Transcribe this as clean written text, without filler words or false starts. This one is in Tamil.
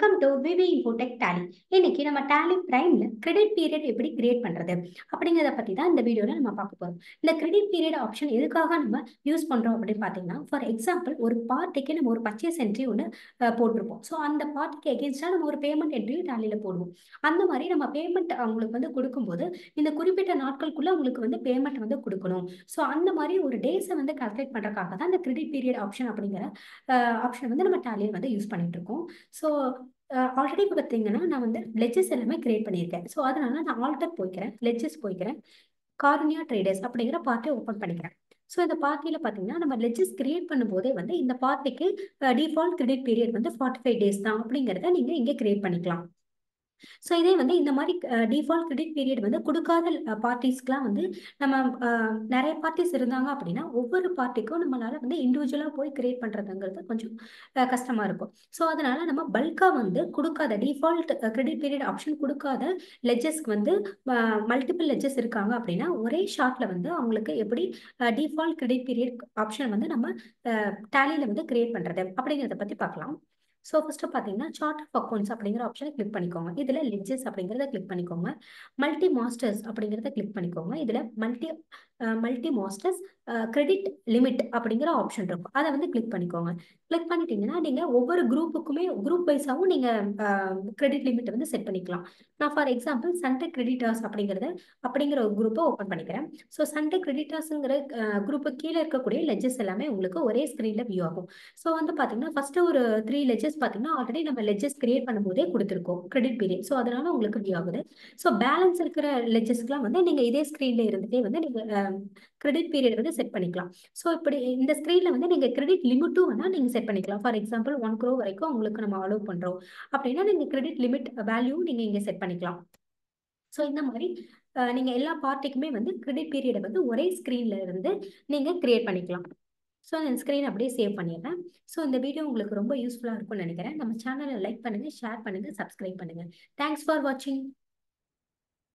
Welcome to VV Infotech Tally. இன்னைக்கு நம்ம டேலி பிரைம்ல கிரெடிட் பீரியட் எப்படி கிரியேட் பண்றது அப்படிங்கிறத பத்தி தான் இந்த வீடியோல நம்ம பார்க்க போறோம். இந்த கிரெடிட் பீரியட் ஆப்ஷன் எதுக்காக நம்ம யூஸ் பண்றோம் அப்படின்னு பாத்தீங்கன்னா, ஃபார் எக்ஸாம்பிள் ஒரு பார்ட்டிக்கு நம்ம ஒரு பர்ச்சேஸ் என்ட்ரி ஒன்று போட்டிருப்போம். ஸோ அந்த பார்ட்டிக்கு எகேன்ஸ்டா நம்ம ஒரு பேமெண்ட் என்ட்ரியும் டேலியில போடுவோம். அந்த மாதிரி நம்ம பேமெண்ட் அவங்களுக்கு வந்து கொடுக்கும்போது இந்த குறிப்பிட்ட நாட்களுக்குள்ள உங்களுக்கு வந்து பேமெண்ட் வந்து கொடுக்கணும். ஸோ அந்த மாதிரி ஒரு டேஸை வந்து கால்குலேட் பண்றதுக்காக தான் இந்த கிரெடிட் பீரியட் ஆப்ஷன் அப்படிங்கிற ஆப்ஷன் வந்து நம்ம டேலியில் வந்து யூஸ் பண்ணிட்டு இருக்கோம். ஸோ ஆல்ரெடி இப்போ பார்த்தீங்கன்னா நான் வந்து லெட்ஜஸ் எல்லாமே கிரியேட் பண்ணியிருக்கேன். ஸோ அதனால நான் ஆல்டர் போய்க்கிறேன், லெட்ஜஸ் போய்க்கிறேன், கார்னியா ட்ரேடர்ஸ் அப்படிங்கிற பார்ட்டியை ஓப்பன் பண்ணிக்கிறேன். ஸோ இந்த பார்ட்டியில் பார்த்தீங்கன்னா நம்ம லெட்ஜஸ் கிரியேட் பண்ணும்போதே வந்து இந்த பார்ட்டிக்கு டிஃபால்ட் கிரெடிட் பீரியட் வந்து 45 டேஸ் தான் அப்படிங்கிறத நீங்கள் இங்கே கிரியேட் பண்ணிக்கலாம். ஸோ இதே வந்து இந்த மாதிரி டிஃபால்ட் கிரெடிட் பீரியட் வந்து கொடுக்காத பார்ட்டிஸ்க்குலாம் வந்து நம்ம நிறைய பார்ட்டிஸ் இருந்தாங்க அப்படின்னா ஒவ்வொரு பார்ட்டிக்கும் நம்மளால வந்து இண்டிவிஜுவலாக போய் கிரியேட் பண்ணுறதுங்கிறது கொஞ்சம் கஷ்டமாக இருக்கும். ஸோ அதனால நம்ம பல்காக வந்து கொடுக்காத டிஃபால்ட் கிரெடிட் பீரியட் ஆப்ஷன் கொடுக்காத லெட்ஜஸ்க்கு வந்து மல்டிபிள் லெட்ஜஸ் இருக்காங்க அப்படின்னா ஒரே ஷார்ட்ல வந்து அவங்களுக்கு எப்படி டிஃபால்ட் கிரெடிட் பீரியட் ஆப்ஷன் வந்து நம்ம டேலியில் வந்து கிரியேட் பண்ணுறது அப்படிங்கிறத பற்றி பார்க்கலாம். ஸோ ஃபர்ஸ்ட் பார்த்தீங்கன்னா சார்ட் ஆஃப் அக்கௌண்ட்ஸ் அப்படிங்கிற ஆப்ஷனை கிளிக் பண்ணிக்கோங்க. இதில் லெட்ஜஸ் அப்படிங்கிறத கிளிக் பண்ணிக்கோங்க. மல்டி மாஸ்டர்ஸ் அப்படிங்கிறத கிளிக் பண்ணிக்கோங்க. இதில் மல்டி மாஸ்டர்ஸ் கிரெடிட் லிமிட் அப்படிங்கிற ஆப்ஷன் இருக்கும், அதை வந்து கிளிக் பண்ணிக்கோங்க. கிளிக் பண்ணிட்டீங்கன்னா நீங்கள் ஒவ்வொரு குரூப்புக்குமே குரூப் வைஸாகவும் நீங்கள் கிரெடிட் லிமிட் வந்து செட் பண்ணிக்கலாம். நான் ஃபார் எக்ஸாம்பிள் சண்டே கிரெடிட்டர்ஸ் அப்படிங்கிற ஒரு குரூப்பை ஓப்பன் பண்ணிக்கிறேன். ஸோ சண்டே கிரெடிட்டர்ஸுங்கிற குரூப்பு கீழே இருக்கக்கூடிய லெட்ஜஸ் எல்லாமே உங்களுக்கு ஒரே ஸ்க்ரீனில் வியூ ஆகும். ஸோ வந்து பார்த்தீங்கன்னா ஃபர்ஸ்ட் ஒரு 3 லெட்ஜஸ் பார்த்தீங்கன்னா ஆல்ரெடி நம்ம லெட்ஜஸ் கிரியேட் பண்ணும்போதே கொடுத்துருக்கோம் கிரெடிட் பீரியட். ஸோ அதனால உங்களுக்கு வியூ ஆகுது. ஸோ பேலன்ஸ் இருக்கிற லெட்ஜஸ்க்குலாம் வந்து நீங்கள் இதே ஸ்க்ரீனில் இருந்துகிட்டே வந்து நீங்கள் கிரெடிட் பீரியட் வந்து செட் பண்ணிக்கலாம். ஸோ இப்படி இந்த ஸ்க்ரீனில் வந்து நீங்கள் கிரெடிட் லிமிட்டும் வேணால் நீங்கள் செட் பண்ணிக்கலாம். ஃபார் எக்ஸாம்பிள் 1 crore வரைக்கும் உங்களுக்கு நம்ம அலோவ் பண்ணுறோம் அப்படின்னா நீங்கள் கிரெடிட் லிமிட் வேல்யூவும் நீங்கள் இங்கே செட் பண்ணிக்கலாம். ஸோ இந்த மாதிரி நீங்கள் எல்லா பார்ட்டிக்குமே வந்து கிரெடிட் பீரியடை வந்து ஒரே ஸ்க்ரீனில் இருந்து நீங்கள் கிரியேட் பண்ணிக்கலாம். ஸோ அந்த ஸ்க்ரீன் அப்படியே சேவ் பண்ணிடுறேன். ஸோ இந்த வீடியோ உங்களுக்கு ரொம்ப யூஸ்ஃபுல்லாக இருக்கும்னு நினைக்கிறேன். நம்ம சேனலை லைக் பண்ணுங்கள், ஷேர் பண்ணுங்கள், சப்ஸ்கிரைப் பண்ணுங்கள். தேங்க்ஸ் ஃபார் வாட்சிங்.